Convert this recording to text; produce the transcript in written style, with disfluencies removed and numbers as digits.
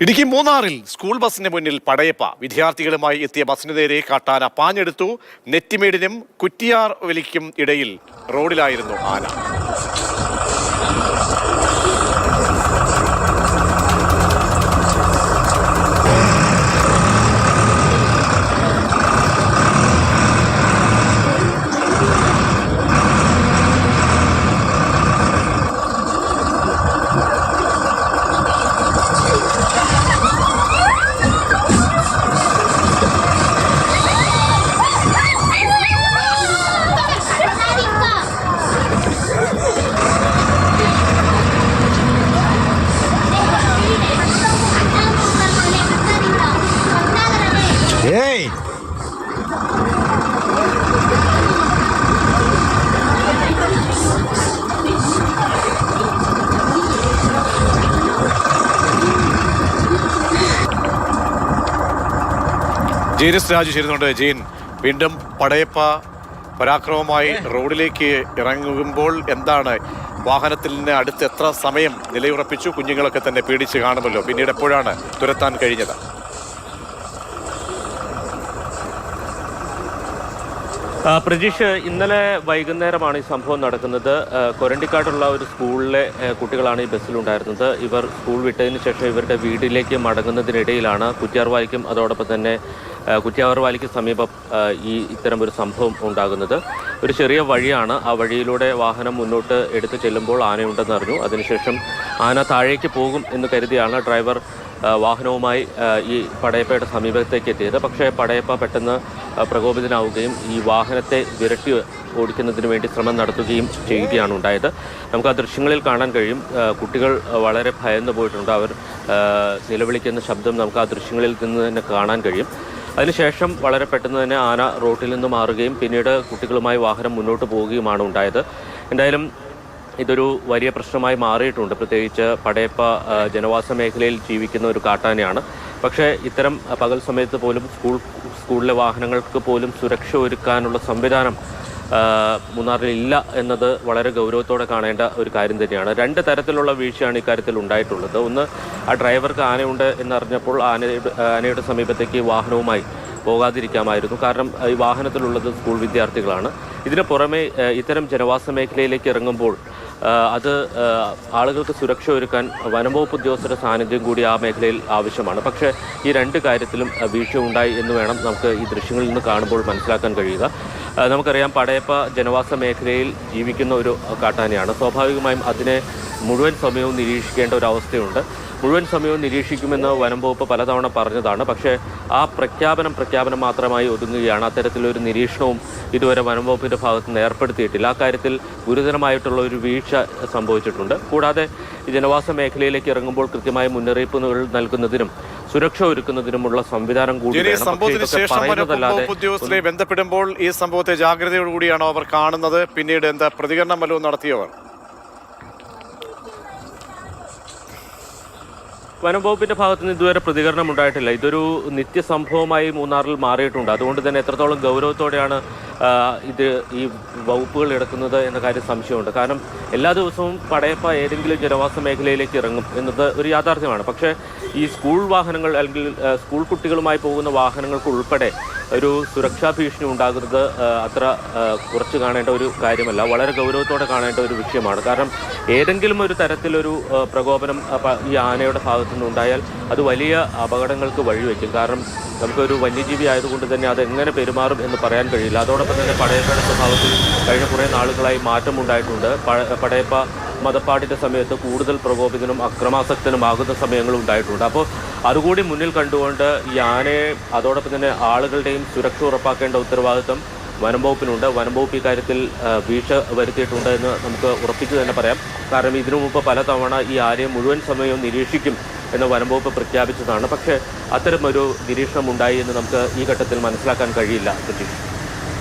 ഇടുക്കി മൂന്നാറിൽ സ്കൂൾ ബസിന് മുന്നിൽ പടയപ്പ. വിദ്യാർത്ഥികളുമായി എത്തിയ ബസിന് നേരെ കാട്ടാന പാഞ്ഞെടുത്തു. നെറ്റിമേടിനും കുറ്റിയാർ വലിക്കും ഇടയിൽ റോഡിലായിരുന്നു ആന. Hey! ജെയിനിസ് രാജു ചേരുന്നുണ്ട്. ജെയിൻ, വീണ്ടും പടയപ്പ പരാക്രമമായി റോഡിലേക്ക് ഇറങ്ങുമ്പോൾ എന്താണ് വാഹനത്തിൽ നിന്ന് അടുത്ത് എത്ര സമയം നിലയുറപ്പിച്ചു? കുഞ്ഞുങ്ങളൊക്കെ തന്നെ പേടിച്ച് കാണുമല്ലോ. പിന്നീട് എപ്പോഴാണ് തുരത്താൻ കഴിഞ്ഞത്? പ്രജീഷ്, ഇന്നലെ വൈകുന്നേരമാണ് ഈ സംഭവം നടക്കുന്നത്. കൊരണ്ടിക്കാട്ടുള്ള ഒരു സ്കൂളിലെ കുട്ടികളാണ് ഈ ബസ്സിലുണ്ടായിരുന്നത്. ഇവർ സ്കൂൾ വിട്ടതിന് ശേഷം ഇവരുടെ വീട്ടിലേക്ക് മടങ്ങുന്നതിനിടയിലാണ് കുറ്റിയാർവാലിക്കും അതോടൊപ്പം തന്നെ കുറ്റിയാർവാലിക്ക് സമീപം ഇത്തരം ഒരു സംഭവം ഉണ്ടാകുന്നത്. ഒരു ചെറിയ വഴിയാണ്. ആ വഴിയിലൂടെ വാഹനം മുന്നോട്ട് എടുത്തു ചെല്ലുമ്പോൾ ആനയുണ്ടെന്ന് അറിഞ്ഞു. അതിനുശേഷം ആന താഴേക്ക് പോകും എന്ന് കരുതിയാണ് ഡ്രൈവർ വാഹനവുമായി ഈ പടയപ്പയുടെ സമീപത്തേക്ക് എത്തിയത്. പക്ഷേ പടയപ്പ പെട്ടെന്ന് പ്രകോപിതനാവുകയും ഈ വാഹനത്തെ വിരട്ടി ഓടിക്കുന്നതിന് വേണ്ടി ശ്രമം നടത്തുകയും ചെയ്യുകയാണ് ഉണ്ടായത്. നമുക്ക് ആ ദൃശ്യങ്ങളിൽ കാണാൻ കഴിയും. കുട്ടികൾ വളരെ ഭയന്നു പോയിട്ടുണ്ട്. അവർ നിലവിളിക്കുന്ന ശബ്ദം നമുക്ക് ആ ദൃശ്യങ്ങളിൽ നിന്ന് തന്നെ കാണാൻ കഴിയും. അതിനുശേഷം വളരെ പെട്ടെന്ന് തന്നെ ആന റോട്ടിൽ നിന്ന് മാറുകയും പിന്നീട് കുട്ടികളുമായി വാഹനം മുന്നോട്ട് പോവുകയുമാണ് ഉണ്ടായത്. എന്തായാലും ഇതൊരു വലിയ പ്രശ്നമായി മാറിയിട്ടുണ്ട്. പ്രത്യേകിച്ച് പടയപ്പ ജനവാസ മേഖലയിൽ ജീവിക്കുന്ന ഒരു കാട്ടാനയാണ്. പക്ഷേ ഇത്തരം പകൽ സമയത്ത് പോലും സ്കൂളിലെ വാഹനങ്ങൾക്ക് പോലും സുരക്ഷ ഒരുക്കാനുള്ള സംവിധാനം മൂന്നാറിൽ ഇല്ല എന്നത് വളരെ ഗൗരവത്തോടെ കാണേണ്ട ഒരു കാര്യം തന്നെയാണ്. രണ്ട് തരത്തിലുള്ള വീഴ്ചയാണ് ഇക്കാര്യത്തിൽ ഉണ്ടായിട്ടുള്ളത്. ഒന്ന്, ആ ഡ്രൈവർക്ക് ആനയുണ്ട് എന്നറിഞ്ഞപ്പോൾ ആനയുടെ സമീപത്തേക്ക് വാഹനവുമായി പോകാതിരിക്കാമായിരുന്നു. കാരണം ഈ വാഹനത്തിലുള്ളത് സ്കൂൾ വിദ്യാർത്ഥികളാണ്. ഇതിന് പുറമെ ഇത്തരം ജനവാസ മേഖലയിലേക്ക് ഇറങ്ങുമ്പോൾ അത് ആളുകൾക്ക് സുരക്ഷ ഒരുക്കാൻ വനംവകുപ്പ് ഉദ്യോഗസ്ഥരുടെ സാന്നിധ്യം കൂടി ആ മേഖലയിൽ ആവശ്യമാണ്. പക്ഷേ ഈ രണ്ട് കാര്യത്തിലും വീഴ്ച ഉണ്ടായി എന്ന് വേണം നമുക്ക് ഈ ദൃശ്യങ്ങളിൽ നിന്ന് കാണുമ്പോൾ മനസ്സിലാക്കാൻ കഴിയുക. നമുക്കറിയാം, പടയപ്പ ജനവാസ മേഖലയിൽ ജീവിക്കുന്ന ഒരു കാട്ടാനയാണ്. സ്വാഭാവികമായും അതിനെ മുഴുവൻ സമയവും നിരീക്ഷിക്കേണ്ട ഒരു അവസ്ഥയുണ്ട്. മുഴുവൻ സമയവും നിരീക്ഷിക്കുമെന്ന് വനംവകുപ്പ് പലതവണ പറഞ്ഞതാണ്. പക്ഷേ ആ പ്രഖ്യാപനം മാത്രമായി ഒതുങ്ങുകയാണ്. അത്തരത്തിലൊരു നിരീക്ഷണവും ഇതുവരെ വനംവകുപ്പിൻ്റെ ഭാഗത്ത് നിന്ന് ഏർപ്പെടുത്തിയിട്ടില്ല. ആ കാര്യത്തിൽ ഗുരുതരമായിട്ടുള്ള ഒരു വീഴ്ച സംഭവിച്ചിട്ടുണ്ട്. കൂടാതെ ഈ ജനവാസ മേഖലയിലേക്ക് ഇറങ്ങുമ്പോൾ കൃത്യമായ മുന്നറിയിപ്പുകൾ നൽകുന്നതിനും സുരക്ഷ ഒരുക്കുന്നതിനുമുള്ള സംവിധാനം കൂടി ഉദ്യോഗസ്ഥരെ ബന്ധപ്പെടുമ്പോൾ ഈ സംഭവത്തെ ജാഗ്രതയോടുകൂടിയാണോ അവർ കാണുന്നത്? പിന്നീട് എന്താ പ്രതികരണം വല്ലതും നടത്തിയവർ? വനംവകുപ്പിന്റെ ഭാഗത്ത് നിന്ന് ഇതുവരെ പ്രതികരണം ഉണ്ടായിട്ടില്ല. ഇതൊരു നിത്യസംഭവമായി മൂന്നാറിൽ മാറിയിട്ടുണ്ട്. അതുകൊണ്ട് തന്നെ എത്രത്തോളം ഗൗരവത്തോടെയാണ് ഈ വകുപ്പുകൾ എടുക്കുന്നത് എന്ന കാര്യം സംശയമുണ്ട്. കാരണം എല്ലാ ദിവസവും പടയപ്പ ഏതെങ്കിലും ജനവാസ മേഖലയിലേക്ക് ഇറങ്ങും എന്നത് ഒരു യാഥാർത്ഥ്യമാണ്. പക്ഷേ ഈ സ്കൂൾ വാഹനങ്ങൾ അല്ലെങ്കിൽ സ്കൂൾ കുട്ടികളുമായി പോകുന്ന വാഹനങ്ങൾക്ക് ഉൾപ്പെടെ ഒരു സുരക്ഷാ ഭീഷണി ഉണ്ടാകുന്നത് അത്ര കുറച്ച് കാണേണ്ട ഒരു കാര്യമല്ല. വളരെ ഗൗരവത്തോടെ കാണേണ്ട ഒരു വിഷയമാണ്. കാരണം ഏതെങ്കിലും ഒരു തരത്തിലൊരു പ്രകോപനം ഈ ആനയുടെ ഭാഗത്തു നിന്നുണ്ടായാൽ അത് വലിയ അപകടങ്ങൾക്ക് വഴിവെക്കും. കാരണം നമുക്കൊരു വന്യജീവി ആയതുകൊണ്ട് തന്നെ അതെങ്ങനെ പെരുമാറും എന്ന് പറയാൻ കഴിയില്ല. അതോടൊപ്പം തന്നെ പടയപ്പയുടെ സ്വഭാവത്തിൽ കഴിഞ്ഞ കുറേ നാളുകളായി മാറ്റമുണ്ടായിട്ടുണ്ട്. പടയപ്പ മതപ്പാടിൻ്റെ സമയത്ത് കൂടുതൽ പ്രകോപിതനും അക്രമാസക്തനുമാകുന്ന സമയങ്ങളും ഉണ്ടായിട്ടുണ്ട്. അപ്പോൾ അതുകൂടി മുന്നിൽ കണ്ടുകൊണ്ട് ഈ ആനയെ അതോടൊപ്പം തന്നെ ആളുകളുടെയും സുരക്ഷ ഉറപ്പാക്കേണ്ട ഉത്തരവാദിത്വം വനംവകുപ്പിനുണ്ട്. വനംവകുപ്പ് ഇക്കാര്യത്തിൽ വീഴ്ച വരുത്തിയിട്ടുണ്ട് എന്ന് നമുക്ക് ഉറപ്പിച്ചു തന്നെ പറയാം. കാരണം ഇതിനു മുമ്പ് പലതവണ ഈ ആനയെ മുഴുവൻ സമയവും നിരീക്ഷിക്കും എന്ന് വനംവകുപ്പ് പ്രഖ്യാപിച്ചതാണ്. പക്ഷേ അത്തരമൊരു നിരീക്ഷണം ഉണ്ടായി എന്ന് നമുക്ക് ഈ ഘട്ടത്തിൽ മനസ്സിലാക്കാൻ കഴിയില്ല.